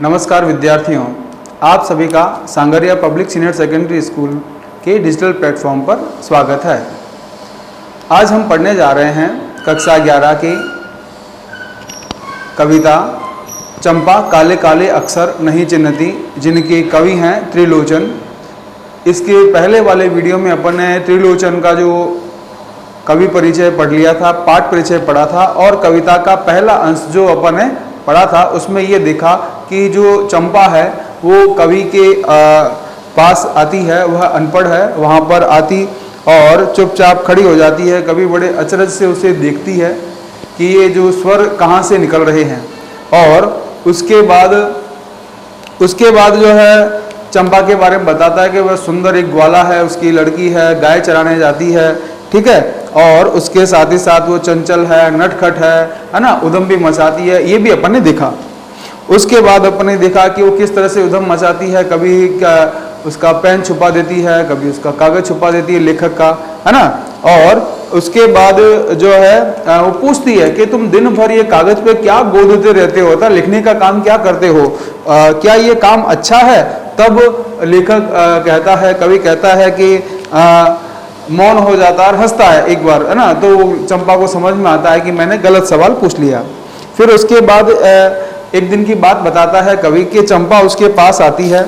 नमस्कार विद्यार्थियों, आप सभी का sangria public senior secondary school के डिजिटल प्लेटफॉर्म पर स्वागत है। आज हम पढ़ने जा रहे हैं कक्षा 11 की कविता चंपा काले काले अक्षर नहीं चिन्हती, जिनके कवि हैं त्रिलोचन। इसके पहले वाले वीडियो में अपन ने त्रिलोचन का जो कवि परिचय पढ़ लिया था, पाठ परिचय पढ़ा था, और कविता का पहला अंश जो अपन ने पढ़ा था उसमें ये देखा कि जो चंपा है वो कवि के पास आती है, वह अनपढ़ है, वहाँ पर आती और चुपचाप खड़ी हो जाती है। कवि बड़े अचरज से उसे देखती है कि ये जो स्वर कहाँ से निकल रहे हैं। और उसके बाद जो है चंपा के बारे में बताता है कि वह सुंदर एक ग्वाला है, उसकी लड़की है, गाय चराने जाती है, ठीक है, और उसके साथ ही साथ वो चंचल है, नटखट है ना, उधम भी मचाती है। ये भी अपन ने देखा। उसके बाद अपन ने देखा कि वो किस तरह से उधम मचाती है, कभी उसका पेन छुपा देती है, कभी उसका कागज छुपा देती है लेखक का, है ना। और उसके बाद जो है वो पूछती है कि तुम दिन भर ये कागज पे क्या गोदते रहते हो, था लिखने का काम क्या करते हो, क्या ये काम अच्छा है। तब लेखक कहता है, कवि कहता है कि मौन हो जाता है और हंसता है एक बार, है ना। तो चंपा को समझ में आता है कि मैंने गलत सवाल पूछ लिया। फिर उसके बाद एक दिन की बात बताता है कवि कि चंपा उसके पास आती है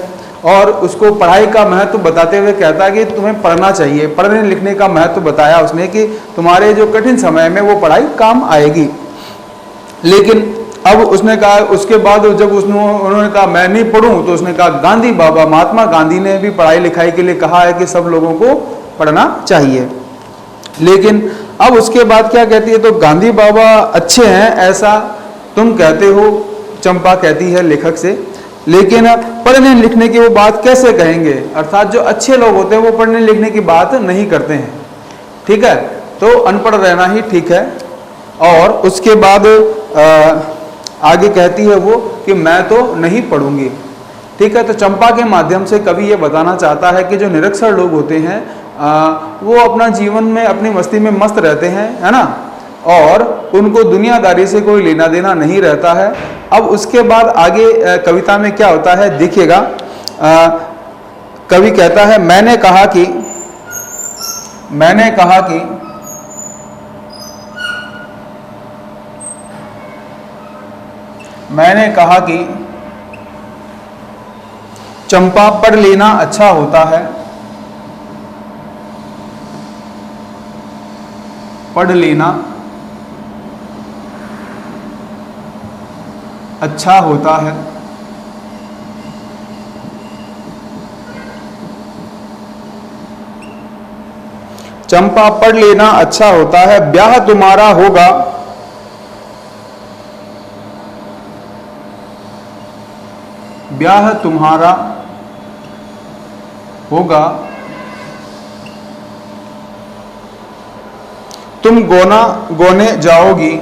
और उसको पढ़ाई का महत्व बताते हुए कहता है कि तुम्हें पढ़ना चाहिए। पढ़ने लिखने का महत्व बताया उसने कि तुम्हारे जो कठिन समय में वो पढ़ाई काम आएगी। लेकिन अब उसने कहा, उसके बाद जब उन्होंने कहा मैं नहीं पढ़ूं, तो उसने कहा गांधी बाबा, महात्मा गांधी ने भी पढ़ाई लिखाई के लिए कहा है कि सब लोगों को पढ़ना चाहिए। लेकिन अब उसके बाद क्या कहती है, तो गांधी बाबा अच्छे हैं ऐसा तुम कहते हो, चंपा कहती है लेखक से, लेकिन पढ़ने लिखने की वो बात कैसे कहेंगे। अर्थात जो अच्छे लोग होते हैं वो पढ़ने लिखने की बात नहीं करते हैं, ठीक है, तो अनपढ़ रहना ही ठीक है। और उसके बाद आगे कहती है वो कि मैं तो नहीं पढ़ूंगी, ठीक है। तो चंपा के माध्यम से कवि ये बताना चाहता है कि जो निरक्षर लोग होते हैं वो अपना जीवन में अपनी मस्ती में मस्त रहते हैं, है ना, और उनको दुनियादारी से कोई लेना देना नहीं रहता है। अब उसके बाद आगे कविता में क्या होता है देखिएगा। कवि कहता है मैंने कहा कि चंपा पढ़ लेना अच्छा होता है, पढ़ लेना अच्छा होता है। चंपा पढ़ लेना अच्छा होता है, ब्याह तुम्हारा होगा, ब्याह तुम्हारा होगा, तुम गोने जाओगी,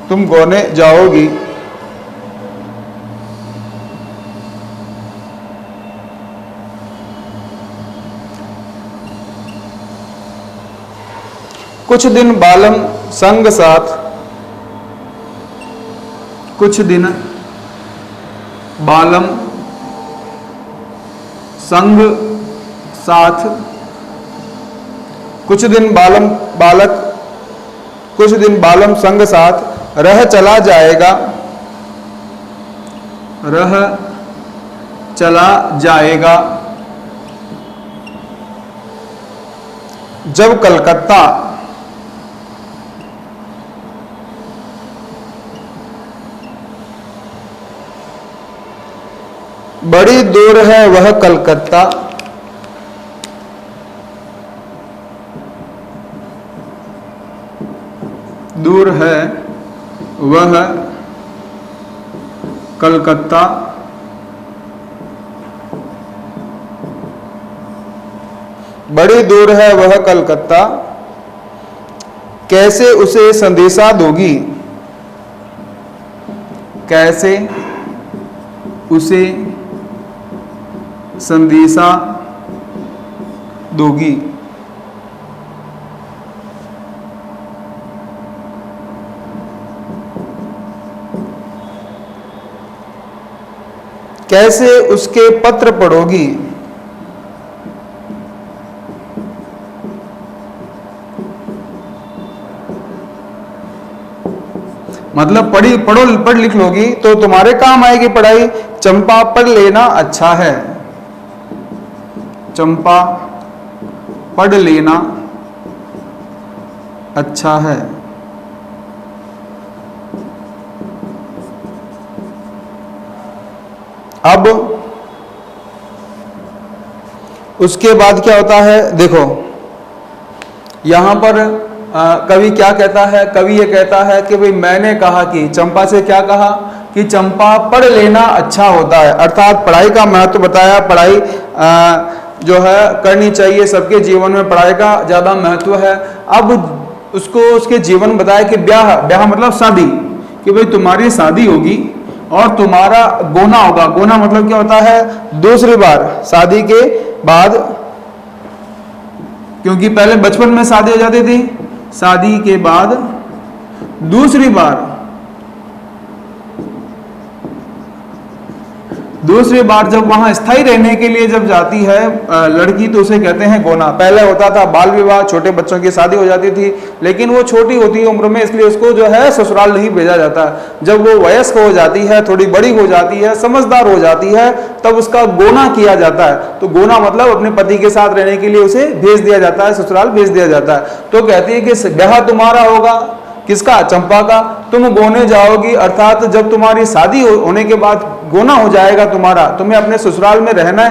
तुम गोने जाओगी, कुछ दिन बालम संग साथ, कुछ दिन बालम संग साथ, कुछ दिन बालम संग साथ रह चला जाएगा, रह चला जाएगा, जब कलकत्ता बड़ी दूर है वह कलकत्ता, दूर है वह कलकत्ता, बड़ी दूर है वह कलकत्ता, कैसे उसे संदेशा दोगी, कैसे उसे संदेशा दोगी। कैसे उसके पत्र पढ़ोगी? मतलब पढ़ लिख लोगी तो तुम्हारे काम आएगी पढ़ाई। चंपा पढ़ लेना अच्छा है, चंपा पढ़ लेना अच्छा है। अब उसके बाद क्या होता है, देखो यहां पर कवि क्या कहता है, कवि ये कहता है कि भाई मैंने कहा कि, चंपा से क्या कहा कि चंपा पढ़ लेना अच्छा होता है, अर्थात पढ़ाई का महत्व बताया। पढ़ाई जो है करनी चाहिए, सबके जीवन में पढ़ाई का ज्यादा महत्व है। अब उसको उसके जीवन बताया कि ब्याह मतलब शादी, कि भाई तुम्हारी शादी होगी और तुम्हारा गोना होगा। गोना मतलब क्या होता है, दूसरी बार शादी के बाद, क्योंकि पहले बचपन में शादी हो जाती थी, शादी के बाद दूसरी बार जब वहां स्थायी रहने के लिए जब जाती है लड़की, तो उसे कहते हैं गोना। पहले होता था बाल विवाह, छोटे बच्चों की शादी हो जाती थी, लेकिन वो छोटी होती है उम्र में, इसलिए उसको जो है ससुराल नहीं भेजा जाता। जब वो वयस्क हो जाती है, थोड़ी बड़ी हो जाती है, समझदार हो जाती है, तब उसका गोना किया जाता है। तो गोना मतलब अपने पति के साथ रहने के लिए उसे भेज दिया जाता है, ससुराल भेज दिया जाता है। तो कहती है कि ब्याह तुम्हारा होगा, किसका, चंपा का, तुम गोने जाओगी, अर्थात जब तुम्हारी शादी होने के बाद गोना हो जाएगा तुम्हारा, तुम्हें अपने ससुराल में रहना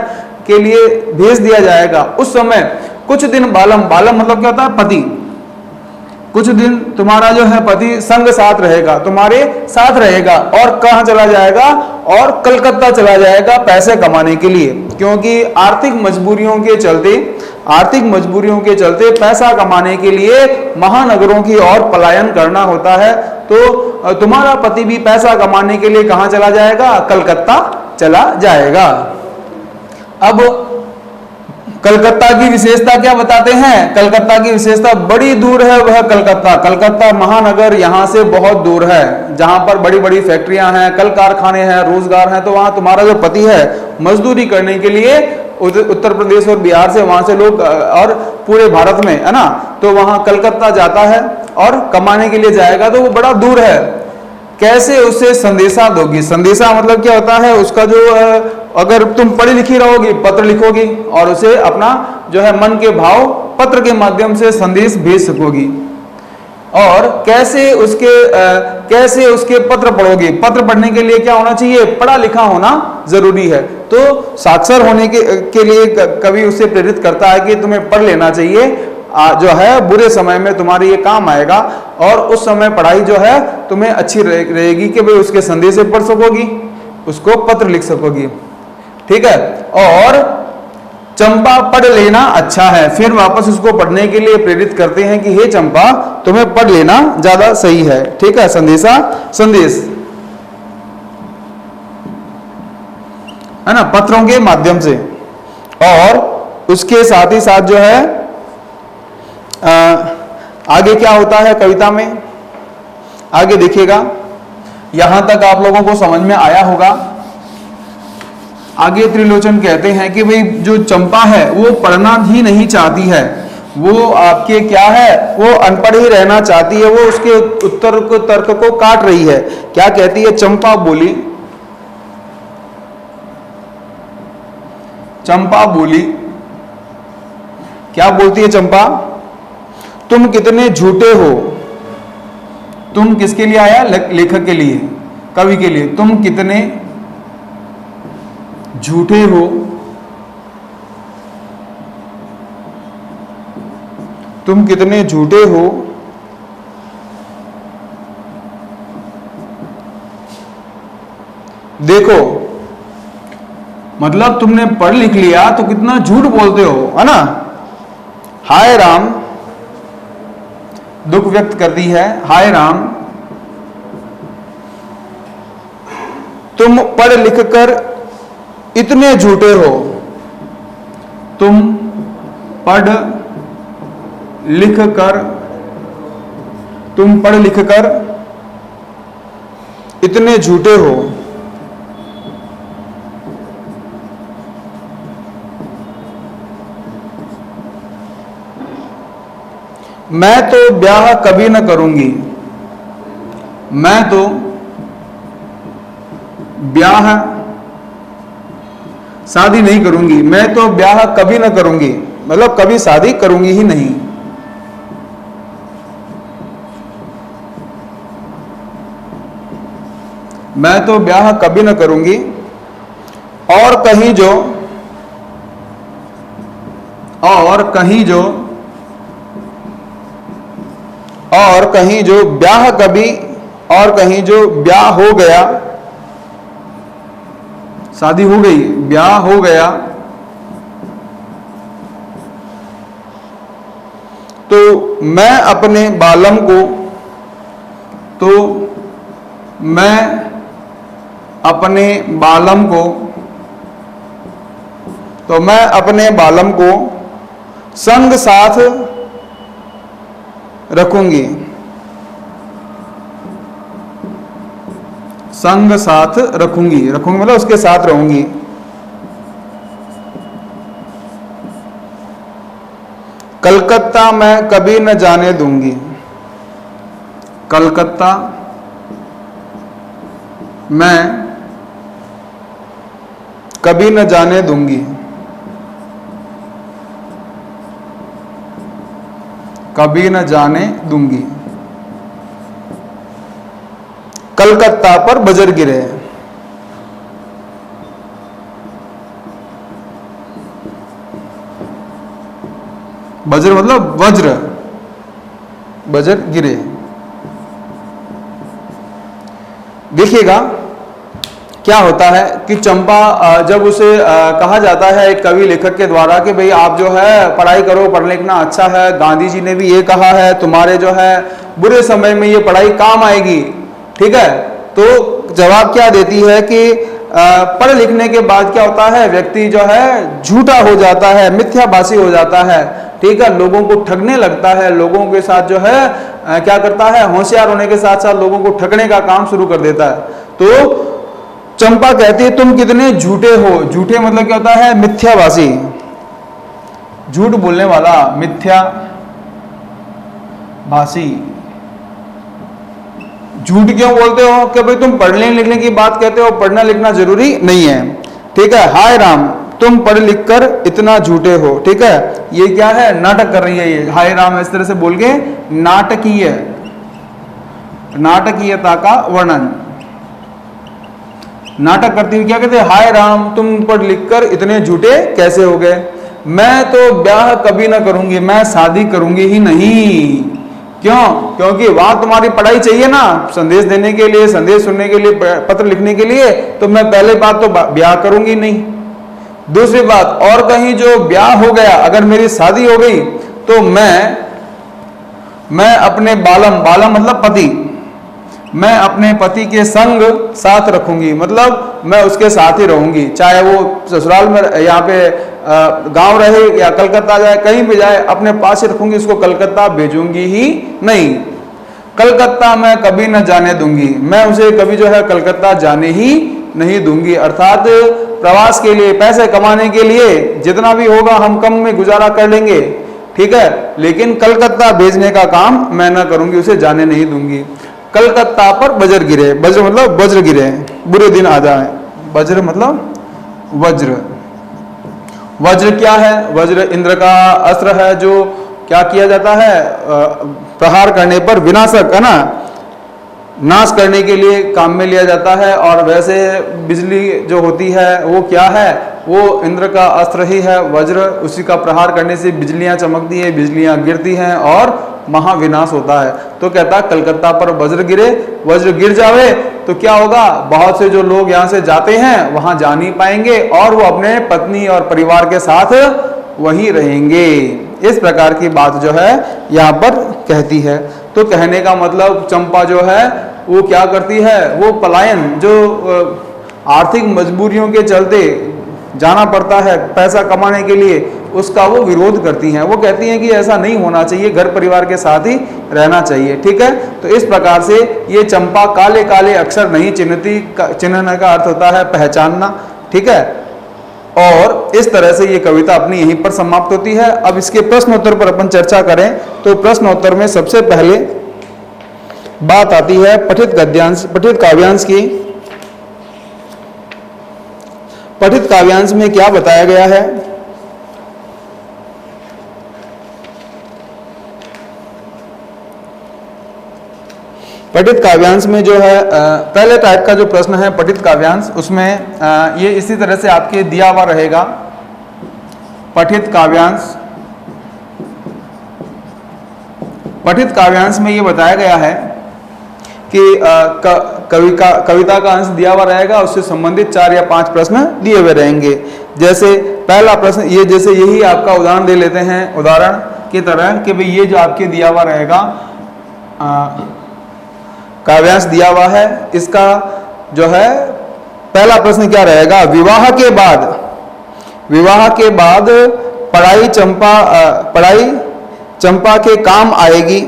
के लिए भेज दिया जाएगा। उस समय कुछ दिन बालम मतलब क्या होता है, पति, कुछ दिन तुम्हारा जो है पति संग साथ रहेगा, तुम्हारे साथ रहेगा, और कहां चला जाएगा, और कलकत्ता चला जाएगा पैसे कमाने के लिए, क्योंकि आर्थिक मजबूरियों के चलते पैसा कमाने के लिए महानगरों की ओर पलायन करना होता है। तो तुम्हारा पति भी पैसा कमाने के लिए कहां चला जाएगा, कलकत्ता चला जाएगा। अब कलकत्ता की विशेषता क्या बताते हैं, कलकत्ता की विशेषता, बड़ी दूर है वह कलकत्ता महानगर यहां से बहुत दूर है, जहां पर बड़ी बड़ी फैक्ट्रियां हैं, कल कारखाने हैं, रोजगार है। तो वहां तुम्हारा जो पति है मजदूरी करने के लिए उत्तर प्रदेश और बिहार से, वहां से लोग, और पूरे भारत में, है ना, तो वहां कलकत्ता जाता है और कमाने के लिए जाएगा, तो वो बड़ा दूर है। कैसे उसे संदेशा दोगी? संदेशा मतलब क्या होता है, उसका जो अगर तुम पढ़ी लिखी रहोगी, पत्र लिखोगी और उसे अपना जो है मन के भाव पत्र के माध्यम से संदेश भेज सकोगी। और कैसे उसके पत्र पढ़ोगे? पत्र पढ़ने के लिए क्या होना चाहिए? पढ़ा लिखा होना जरूरी है। तो साक्षर होने के लिए कवि उसे प्रेरित करता है कि तुम्हें पढ़ लेना चाहिए, जो है बुरे समय में तुम्हारे ये काम आएगा, और उस समय पढ़ाई जो है तुम्हें अच्छी रहेगी कि भाई उसके संदेश पढ़ सकोगी, उसको पत्र लिख सकोगी। ठीक है, और चंपा पढ़ लेना अच्छा है। फिर वापस उसको पढ़ने के लिए प्रेरित करते हैं कि हे चंपा, तुम्हें पढ़ लेना ज्यादा सही है। ठीक है, संदेश है ना, पत्रों के माध्यम से। और उसके साथ ही साथ जो है आगे क्या होता है कविता में, आगे देखिएगा, यहां तक आप लोगों को समझ में आया होगा। आगे त्रिलोचन कहते हैं कि भाई जो चंपा है वो पढ़ना ही नहीं चाहती है, वो आपके क्या है, वो अनपढ़ ही रहना चाहती है, वो उसके उत्तर को तर्क को काट रही है। क्या कहती है चंपा बोली, क्या बोलती है चंपा? तुम कितने झूठे हो। तुम किसके लिए आया? लेखक के लिए, कवि के लिए। तुम कितने झूठे हो, तुम कितने झूठे हो, देखो, मतलब तुमने पढ़ लिख लिया तो कितना झूठ बोलते हो, है ना। हाय राम, दुख व्यक्त करती है, हाय राम, तुम पढ़ लिख कर इतने झूठे हो, तुम पढ़ लिख कर इतने झूठे हो। मैं तो ब्याह कभी न करूंगी, मैं तो ब्याह शादी नहीं करूंगी, मैं तो ब्याह कभी न करूंगी, मतलब कभी शादी करूंगी ही नहीं। मैं तो ब्याह कभी न करूंगी। और कहीं जो ब्याह कभी, और कहीं जो ब्याह हो गया, शादी हो गई, ब्याह हो गया, तो मैं अपने बालम को, तो मैं अपने बालम को, तो मैं अपने बालम को संग साथ रखूंगी, संग साथ रखूंगी, रखूंगी मतलब उसके साथ रहूंगी। कलकत्ता मैं कभी न जाने दूंगी, कलकत्ता मैं कभी न जाने दूंगी, कभी न जाने दूंगी। कलकत्ता पर बजर गिरे, बजर मतलब वज्र, बजर गिरे। देखिएगा क्या होता है कि चंपा, जब उसे कहा जाता है एक कवि लेखक के द्वारा कि भाई आप जो है पढ़ाई करो, पढ़ लिखना अच्छा है, गांधी जी ने भी ये कहा है, तुम्हारे जो है बुरे समय में ये पढ़ाई काम आएगी, ठीक है। तो जवाब क्या देती है कि पढ़ लिखने के बाद क्या होता है, व्यक्ति जो है झूठा हो जाता है, मिथ्याभाषी हो जाता है, ठीक है, लोगों को ठगने लगता है, लोगों के साथ जो है क्या करता है, होशियार होने के साथ साथ लोगों को ठगने का काम शुरू कर देता है। तो चंपा कहती है तुम कितने झूठे हो, झूठे मतलब क्या होता है, मिथ्याभाषी, झूठ बोलने वाला, मिथ्याभाषी। झूठ क्यों बोलते हो कि भाई तुम पढ़ने लिखने की बात कहते हो, पढ़ना लिखना जरूरी नहीं है, ठीक है। हाय राम तुम पढ़ लिख कर इतना झूठे हो, ठीक है। ये क्या है, नाटक कर रही है ये, हाय राम इस तरह से बोल के नाटकीय, नाटकीयता का वर्णन, नाटक करती हुई क्या कहते हैं, हाय राम तुम पढ़ लिख कर इतने झूठे कैसे हो गए। मैं तो ब्याह कभी ना करूंगी, मैं शादी करूंगी ही नहीं। क्यों? क्योंकि वहां तुम्हारी पढ़ाई चाहिए ना, संदेश देने के लिए, संदेश सुनने के लिए, पत्र लिखने के लिए, तो मैं पहले बात तो ब्याह करूंगी नहीं। दूसरी बात, और कहीं जो ब्याह हो गया, अगर मेरी शादी हो गई तो मैं अपने बालम, बालम मतलब पति, मैं अपने पति के संग साथ रखूंगी, मतलब मैं उसके साथ ही रहूंगी, चाहे वो ससुराल में यहाँ पे गांव रहे या कलकत्ता जाए, कहीं भी जाए अपने पास ही रखूंगी, उसको कलकत्ता भेजूंगी ही नहीं। कलकत्ता मैं कभी न जाने दूंगी, मैं उसे कभी जो है कलकत्ता जाने ही नहीं दूंगी। अर्थात प्रवास के लिए, पैसे कमाने के लिए जितना भी होगा हम कम में गुजारा कर लेंगे, ठीक है, लेकिन कलकत्ता भेजने का काम मैं ना करूंगी, उसे जाने नहीं दूंगी। कलकत्ता पर वज्र गिरे, वज्र मतलब वज्र गिरे, बुरे दिन आ जाए, वज्र मतलब वज्र। वज्र क्या है? वज्र इंद्र का अस्त्र है, जो क्या किया जाता है, प्रहार करने पर विनाशक है ना, नाश करने के लिए काम में लिया जाता है। और वैसे बिजली जो होती है वो क्या है, वो इंद्र का अस्त्र ही है वज्र, उसी का प्रहार करने से बिजलियां चमकती है, बिजलियां गिरती हैं और महाविनाश होता है। तो कहता है कलकत्ता पर वज्र गिरे, वज्र गिर जावे तो क्या होगा, बहुत से जो लोग यहाँ से जाते हैं वहां जा नहीं पाएंगे और वो अपने पत्नी और परिवार के साथ वहीं रहेंगे। इस प्रकार की बात जो है यहाँ पर कहती है। तो कहने का मतलब चंपा जो है वो क्या करती है, वो पलायन, जो आर्थिक मजबूरियों के चलते जाना पड़ता है पैसा कमाने के लिए, उसका वो विरोध करती हैं। वो कहती हैं कि ऐसा नहीं होना चाहिए, घर परिवार के साथ ही रहना चाहिए, ठीक है। तो इस प्रकार से ये चंपा काले काले अक्षर नहीं चिन्हती, चिन्हने का अर्थ होता है पहचानना, ठीक है। और इस तरह से ये कविता अपनी यहीं पर समाप्त होती है। अब इसके प्रश्न उत्तर पर अपन चर्चा करें तो प्रश्न उत्तर में सबसे पहले बात आती है पठित काव्यांश की। पठित काव्यांश में क्या बताया गया है? पठित काव्यांश में जो है पहले टाइप का जो प्रश्न है पठित काव्यांश, उसमें ये इसी तरह से आपके दिया हुआ रहेगा। पठित काव्यांश में ये बताया गया है कि कविता का अंश दिया हुआ रहेगा, उससे संबंधित 4 या 5 प्रश्न दिए हुए रहेंगे। जैसे पहला प्रश्न ये, जैसे यही आपका उदाहरण दे लेते हैं, उदाहरण की तरह कि भाई ये जो आपके दिया हुआ रहेगा काव्यांश दिया हुआ है, इसका जो है पहला प्रश्न क्या रहेगा? विवाह के बाद पढ़ाई चंपा के काम आएगी।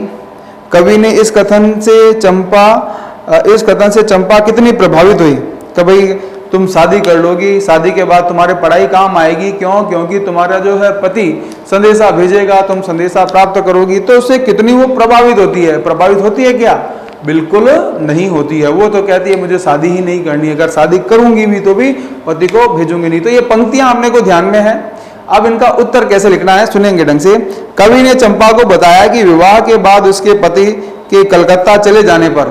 कवि ने इस कथन से चंपा कितनी प्रभावित हुई? कि भाई तुम शादी कर लोगी, शादी के बाद तुम्हारे पढ़ाई काम आएगी। क्यों? क्योंकि तुम्हारा जो है पति संदेशा भेजेगा, तुम संदेशा प्राप्त करोगी, तो उससे कितनी वो प्रभावित होती है? प्रभावित होती है क्या? बिल्कुल नहीं होती है। वो तो कहती है मुझे शादी ही नहीं करनी, अगर शादी करूंगी भी तो भी पति को भेजूंगी नहीं। तो ये पंक्तियां अपने को ध्यान में है। अब इनका उत्तर कैसे लिखना है सुनेंगे ढंग से। कवि ने चंपा को बताया कि विवाह के बाद उसके पति के कलकत्ता चले जाने पर,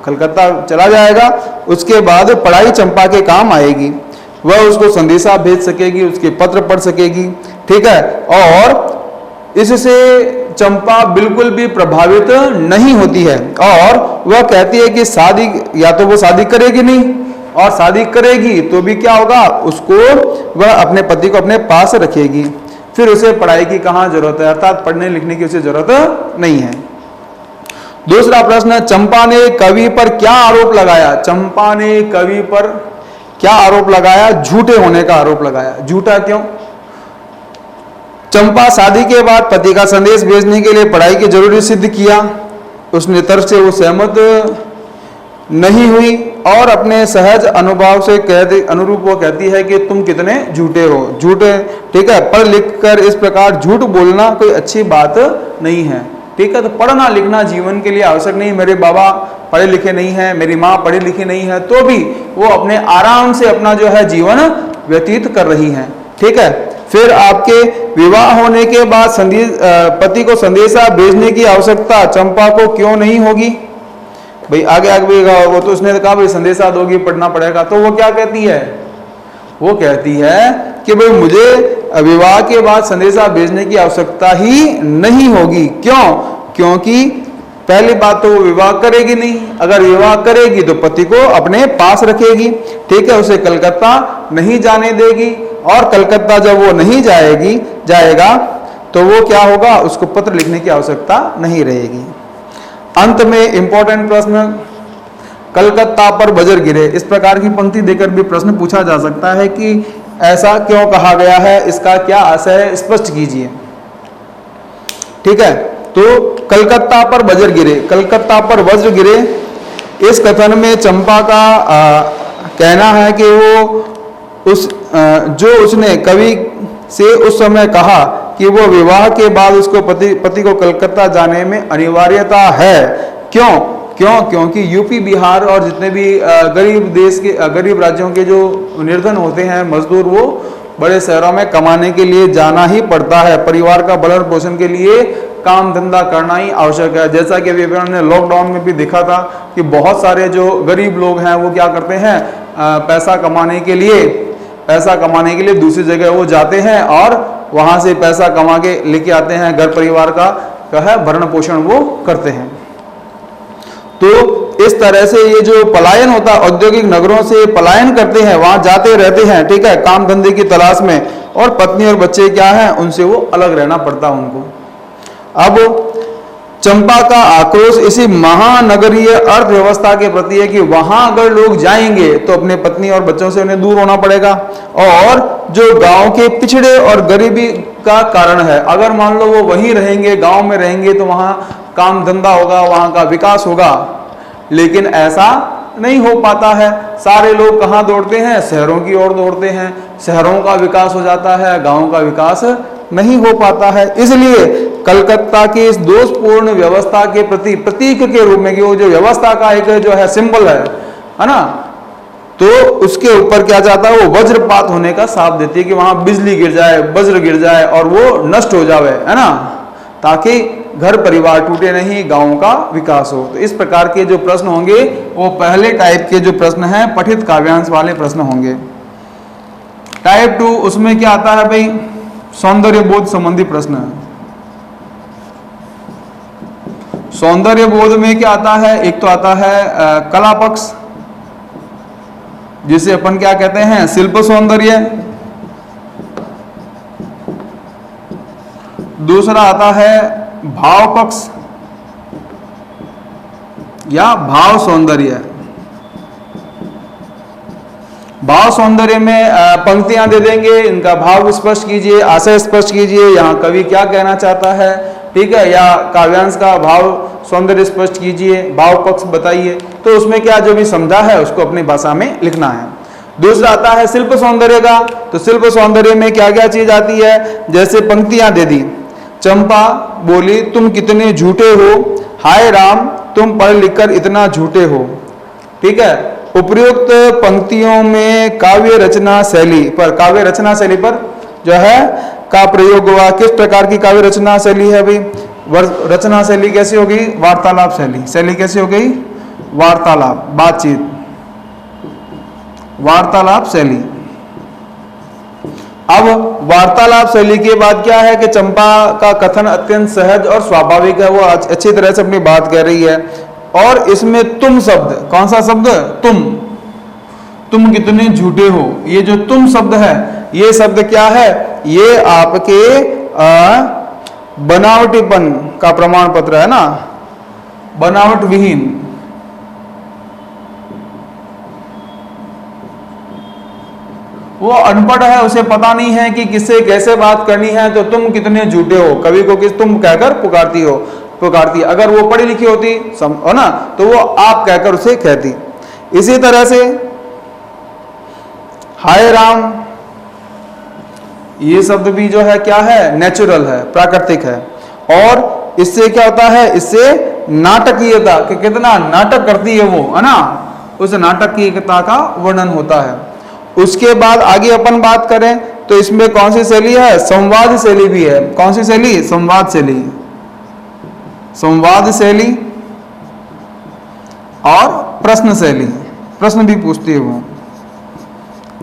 कलकत्ता चला जाएगा, उसके बाद पढ़ाई चंपा के काम आएगी। वह उसको संदेशा भेज सकेगी, उसके पत्र पढ़ सकेगी, ठीक है। और इससे चंपा बिल्कुल भी प्रभावित नहीं होती है और वह कहती है कि शादी, या तो वो शादी करेगी नहीं, और शादी करेगी तो भी क्या होगा, उसको वह अपने पति को अपने पास रखेगी। फिर उसे पढ़ाई की कहाँ जरूरत है, अर्थात पढ़ने लिखने की उसे जरूरत नहीं है। दूसरा प्रश्न, चंपा ने कवि पर क्या आरोप लगाया? चंपा ने कवि पर क्या आरोप लगाया? झूठे होने का आरोप लगाया। झूठा क्यों? चंपा शादी के बाद पति का संदेश भेजने के लिए पढ़ाई की जरूरी सिद्ध किया। उसने तर्क से वो सहमत नहीं हुई और अपने सहज अनुभव से अनुरूप वो कहती है कि तुम कितने झूठे हो, झूठे, ठीक है। पढ़ लिख कर इस प्रकार झूठ बोलना कोई अच्छी बात नहीं है, ठीक है। तो पढ़ना लिखना जीवन के लिए आवश्यक नहीं। मेरे बाबा पढ़े लिखे नहीं है, मेरी माँ पढ़ी लिखी नहीं है, तो भी वो अपने आराम से अपना जो है जीवन व्यतीत कर रही हैं, ठीक है। फिर आपके विवाह होने के बाद पति को संदेशा भेजने की आवश्यकता चंपा को क्यों नहीं होगी? भाई आगे वो तो उसने कहा भाई संदेशा दोगी, पढ़ना पड़ेगा। तो वो क्या कहती है? वो कहती है कि भाई मुझे विवाह के बाद संदेशा भेजने की आवश्यकता ही नहीं होगी। क्यों? क्योंकि पहली बात तो वो विवाह करेगी नहीं, अगर विवाह करेगी तो पति को अपने पास रखेगी, ठीक है। उसे कलकत्ता नहीं जाने देगी और कलकत्ता जब वो नहीं जाएगा तो वो क्या होगा, उसको पत्र लिखने की आवश्यकता नहीं रहेगी। अंत में इंपॉर्टेंट प्रश्न, कलकत्ता पर बजर गिरे, इस प्रकार की पंक्ति देकर भी प्रश्न पूछा जा सकता है कि ऐसा क्यों कहा गया है, इसका क्या आशय है, स्पष्ट कीजिए, ठीक है। तो कलकत्ता पर बजर गिरे, कलकत्ता पर वज्र गिरे, इस कथन में चंपा का कहना है कि वो जो उसने कवि से उस समय कहा कि वो विवाह के बाद उसको पति को कलकत्ता जाने में अनिवार्यता है। क्यों? क्योंकि यूपी बिहार और जितने भी गरीब राज्यों के जो निर्धन होते हैं मजदूर, वो बड़े शहरों में कमाने के लिए जाना ही पड़ता है। परिवार का भरण पोषण के लिए काम धंधा करना ही आवश्यक है। जैसा कि अभी हमने लॉकडाउन में भी देखा था कि बहुत सारे जो गरीब लोग हैं वो क्या करते हैं, पैसा कमाने के लिए दूसरी जगह वो जाते हैं और वहां से पैसा कमा के लेके आते हैं, घर परिवार का है भरण पोषण वो करते हैं। तो इस तरह से ये जो पलायन होता है, औद्योगिक नगरों से पलायन करते हैं, वहां जाते रहते हैं, ठीक है, काम धंधे की तलाश में, और पत्नी और बच्चे क्या हैं, उनसे वो अलग रहना पड़ता है उनको। अब चंपा का आक्रोश इसी महानगरीय अर्थव्यवस्था के प्रति है कि वहां अगर लोग जाएंगे तो अपने पत्नी और बच्चों से उन्हें दूर होना पड़ेगा, और जो गांव के पिछड़े और गरीबी का कारण है, अगर मान लो वो वहीं रहेंगे, गांव में रहेंगे, तो वहां काम धंधा होगा, वहां का विकास होगा। लेकिन ऐसा नहीं हो पाता है। सारे लोग कहाँ दौड़ते हैं? शहरों की ओर दौड़ते हैं। शहरों का विकास हो जाता है, गांवों का विकास नहीं हो पाता है। इसलिए कलकत्ता की इस दोषपूर्ण व्यवस्था के प्रति प्रतीक के रूप में, कि वो जो व्यवस्था का एक जो है सिंबल है ना, तो उसके ऊपर क्या जाता है, वो वज्रपात होने का साप देती है कि वहां बिजली गिर जाए, वज्र गिर जाए और वो नष्ट हो जावे, है ना, ताकि घर परिवार टूटे नहीं, गांवों का विकास हो। तो इस प्रकार के जो प्रश्न होंगे वो पहले टाइप के जो प्रश्न हैं पठित काव्यांश वाले प्रश्न होंगे। टाइप 2 उसमें क्या आता है भाई? सौंदर्य बोध संबंधी प्रश्न। सौंदर्य बोध में क्या आता है? एक तो आता है कला पक्ष, जिसे अपन क्या कहते हैं? शिल्प सौंदर्य। दूसरा आता है भाव पक्ष या भाव सौंदर्य। भाव सौंदर्य में पंक्तियां दे देंगे, इनका भाव स्पष्ट कीजिए, आशय स्पष्ट कीजिए, यहाँ कवि क्या कहना चाहता है, ठीक है, या काव्यांश का भाव सौंदर्य स्पष्ट कीजिए, भाव पक्ष बताइए। तो उसमें क्या जो भी समझा है उसको अपनी भाषा में लिखना है। दूसरा आता है शिल्प सौंदर्य का। तो शिल्प सौंदर्य में क्या क्या चीज आती है? जैसे पंक्तियां दे दी, चंपा बोली तुम कितने झूठे हो, हाय राम तुम पढ़ लिखकर इतना झूठे हो। ठीक है, उपयुक्त पंक्तियों में काव्य रचना शैली पर जो है का प्रयोग हुआ। किस प्रकार की काव्य रचना शैली है भाई? रचना शैली कैसी होगी? वार्तालाप शैली। शैली कैसी हो गई? वार्तालाप, बातचीत, वार्तालाप शैली। अब वार्तालाप शैली के बाद क्या है कि चंपा का कथन अत्यंत सहज और स्वाभाविक है, वो अच्छी तरह से अपनी बात कह रही है। और इसमें तुम शब्द, कौन सा शब्द? तुम कितने झूठे हो, ये जो तुम शब्द है, ये शब्द क्या है? ये आपके बनावटीपन का प्रमाण पत्र है ना, बनावट विहीन। वो अनपढ़ है, उसे पता नहीं है कि किससे कैसे बात करनी है, तो तुम कितने झूठे हो, कवि को किस तुम कहकर पुकारती। अगर वो पढ़ी लिखी होती हो ना, तो वो आप कहकर उसे कहती। इसी तरह से हाय राम, ये शब्द भी जो है क्या है? नेचुरल है, प्राकृतिक है। और इससे क्या होता है? इससे नाटकीयता, कि कितना नाटक करती है वो, है ना, उस नाटकीयता का वर्णन होता है। उसके बाद आगे अपन बात करें तो इसमें कौन सी शैली है? संवाद शैली भी है। कौन सी शैली? संवाद शैली। संवाद शैली और प्रश्न शैली। प्रश्न भी पूछती है वो।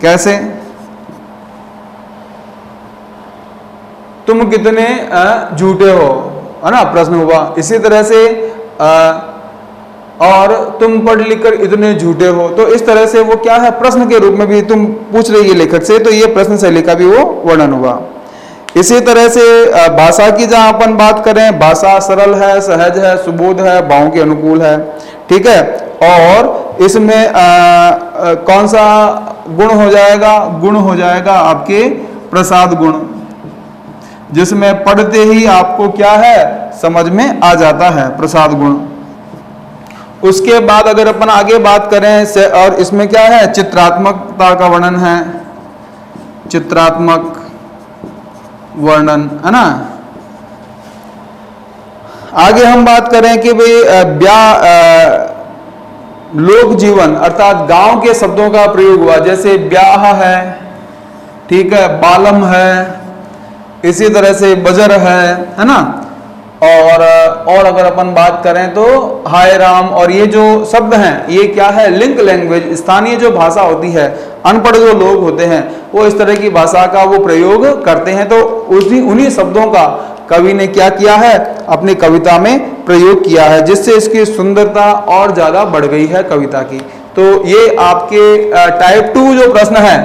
कैसे? तुम कितने झूठे हो, है ना, प्रश्न हुआ। इसी तरह से और तुम पढ़ लिखकर इतने झूठे हो, तो इस तरह से वो क्या है? प्रश्न के रूप में भी तुम पूछ रही है लेखक से, तो ये प्रश्न शैली का भी वो वर्णन हुआ। इसी तरह से भाषा की जहां अपन बात करें, भाषा सरल है, सहज है, सुबोध है, भावों के अनुकूल है। ठीक है, और इसमें कौन सा गुण हो जाएगा? गुण हो जाएगा आपके प्रसाद गुण, जिसमें पढ़ते ही आपको क्या है? समझ में आ जाता है, प्रसाद गुण। उसके बाद अगर अपन आगे बात करें, और इसमें क्या है? चित्रात्मकता का वर्णन है, चित्रात्मक वर्णन, है ना। आगे हम बात करें कि भाई लोक जीवन अर्थात गांव के शब्दों का प्रयोग हुआ, जैसे ब्याह है, ठीक है, बालम है, इसी तरह से बजर है ना। और अगर अपन बात करें तो हाय राम, और ये जो शब्द हैं ये क्या है? लिंक लैंग्वेज, स्थानीय जो भाषा होती है, अनपढ़ जो लोग होते हैं वो इस तरह की भाषा का वो प्रयोग करते हैं, तो उन्हीं शब्दों का कवि ने क्या किया है? अपनी कविता में प्रयोग किया है, जिससे इसकी सुंदरता और ज्यादा बढ़ गई है कविता की। तो ये आपके टाइप 2 जो प्रश्न है,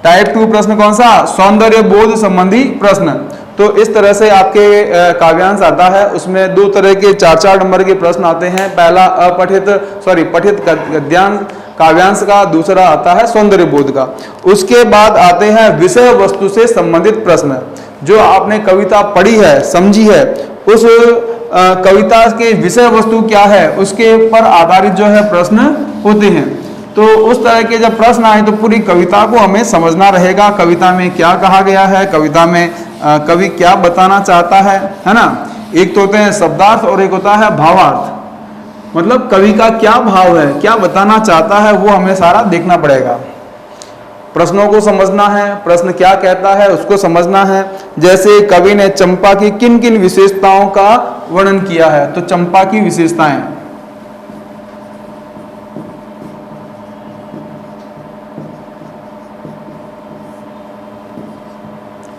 टाइप 2 प्रश्न कौन सा? सौंदर्य बोध संबंधी प्रश्न। तो इस तरह से आपके काव्यांश आता है, उसमें 2 तरह के 4-4 नंबर के प्रश्न आते हैं। पहला पठित गद्यांश काव्यांश का, दूसरा आता है सौंदर्य बोध का। उसके बाद आते हैं विषय वस्तु से संबंधित प्रश्न। जो आपने कविता पढ़ी है, समझी है, उस कविता के विषय वस्तु क्या है उसके पर आधारित जो है प्रश्न होते हैं। तो उस तरह के जब प्रश्न आए तो पूरी कविता को हमें समझना रहेगा, कविता में क्या कहा गया है, कविता में कवि क्या बताना चाहता है ना। एक तो होते हैं शब्दार्थ और एक होता है भावार्थ, मतलब कवि का क्या भाव है, क्या बताना चाहता है, वो हमें सारा देखना पड़ेगा। प्रश्नों को समझना है, प्रश्न क्या कहता है उसको समझना है। जैसे कवि ने चंपा की किन किन विशेषताओं का वर्णन किया है, तो चंपा की विशेषताएं,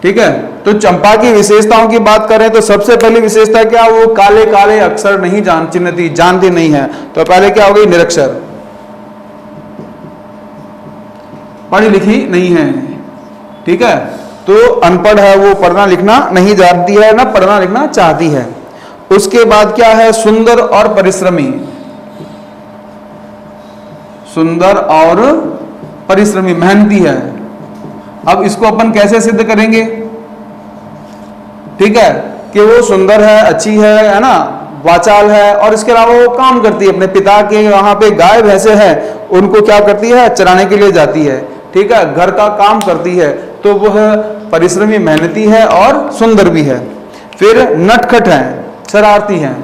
ठीक है। तो चंपा की विशेषताओं की बात करें तो सबसे पहली विशेषता क्या, वो काले काले अक्षर नहीं जानती नहीं है। तो पहले क्या हो गई, निरक्षर, पढ़ी लिखी नहीं है, ठीक है। तो अनपढ़ है, वो पढ़ना लिखना नहीं जानती है, ना पढ़ना लिखना चाहती है। उसके बाद क्या है, सुंदर और परिश्रमी, सुंदर और परिश्रमी, मेहनती है। अब इसको अपन कैसे सिद्ध करेंगे, ठीक है, कि वो सुंदर है, अच्छी है ना, वाचाल है, और इसके अलावा वो काम करती है, अपने पिता के वहां पे गाय भैंसे हैं उनको क्या करती है, चराने के लिए जाती है, ठीक है, घर का काम करती है। तो वह परिश्रमी, मेहनती है और सुंदर भी है। फिर नटखट है, शरारती है,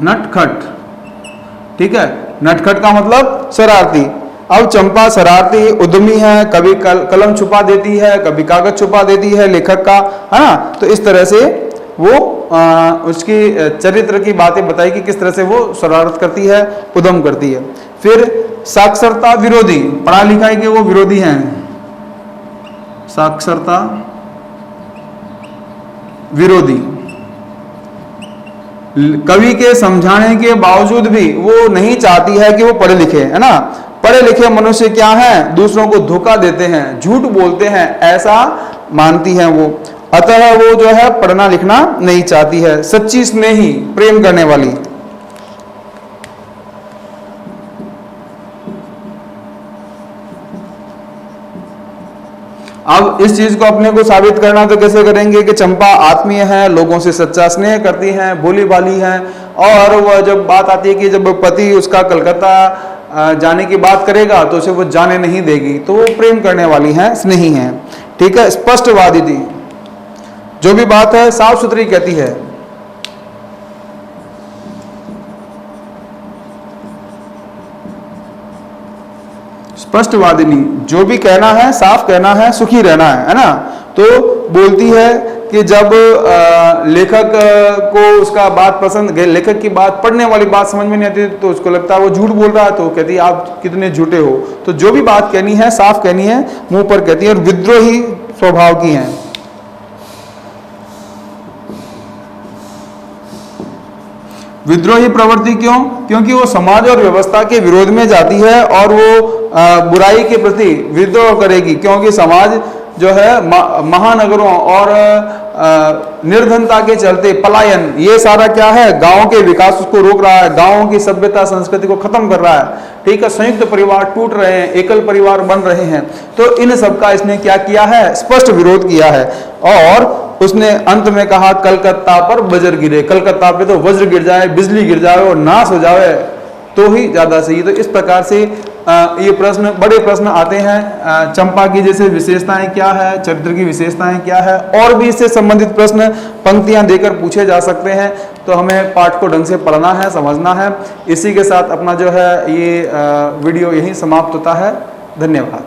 नटखट, ठीक है, नटखट का मतलब शरारती। अब चंपा शरारती, उद्यमी है, कभी कलम छुपा देती है, कभी कागज छुपा देती है लेखक का, है ना। तो इस तरह से वो उसकी चरित्र की बातें बताई कि किस तरह से वो शरारत करती है, उद्यम करती है। फिर साक्षरता विरोधी, पढ़ा लिखा के वो विरोधी हैं, साक्षरता विरोधी। कवि के समझाने के बावजूद भी वो नहीं चाहती है कि वो पढ़े लिखे, है ना। पढ़े लिखे मनुष्य क्या हैं, दूसरों को धोखा देते हैं, झूठ बोलते हैं, ऐसा मानती हैं वो। अतः वो जो है पढ़ना लिखना नहीं चाहती है। सच्ची स्नेही, प्रेम करने वाली, अब इस चीज को अपने को साबित करना तो कैसे करेंगे कि चंपा आत्मीय है, लोगों से सच्चा स्नेह करती है, भोली भाली है। और वह जब बात आती है कि जब पति उसका कलकत्ता जाने की बात करेगा तो उसे वो जाने नहीं देगी, तो वो प्रेम करने वाली है, स्नेही है, ठीक है। स्पष्टवादी थी, जो भी बात है साफ सुथरी कहती है। स्पष्टवादिनी, जो भी कहना है साफ कहना है, सुखी रहना है ना। तो बोलती है कि जब लेखक को उसका बात पसंद, लेखक की बात, पढ़ने वाली बात समझ में नहीं आती तो उसको लगता है वो झूठ बोल रहा है, तो कहती है आप कितने झूठे हो। तो जो भी बात कहनी है साफ कहनी है, मुंह पर कहती है। और विद्रोही स्वभाव की है, विद्रोही प्रवृत्ति क्यों, क्योंकि वो समाज और व्यवस्था के विरोध में जाती है और वो बुराई के प्रति विद्रोह करेगी। क्योंकि समाज जो है महानगरों और निर्धनता के चलते पलायन, ये सारा क्या है, गांव के विकास को रोक रहा है, गांवों की सभ्यता संस्कृति को खत्म कर रहा है, ठीक है। संयुक्त परिवार टूट रहे हैं, एकल परिवार बन रहे हैं। तो इन सब का इसने क्या किया है, स्पष्ट विरोध किया है। और उसने अंत में कहा कलकत्ता पर वज्र गिरे, कलकत्ता पे तो वज्र गिर जाए, बिजली गिर जाए और नाश हो जाए तो ही ज्यादा सही। तो इस प्रकार से ये प्रश्न, बड़े प्रश्न आते हैं। चंपा की जैसे विशेषताएं क्या है, चरित्र की विशेषताएं क्या है, और भी इससे संबंधित प्रश्न पंक्तियां देकर पूछे जा सकते हैं। तो हमें पाठ को ढंग से पढ़ना है, समझना है। इसी के साथ अपना जो है ये वीडियो यहीं समाप्त होता है। धन्यवाद।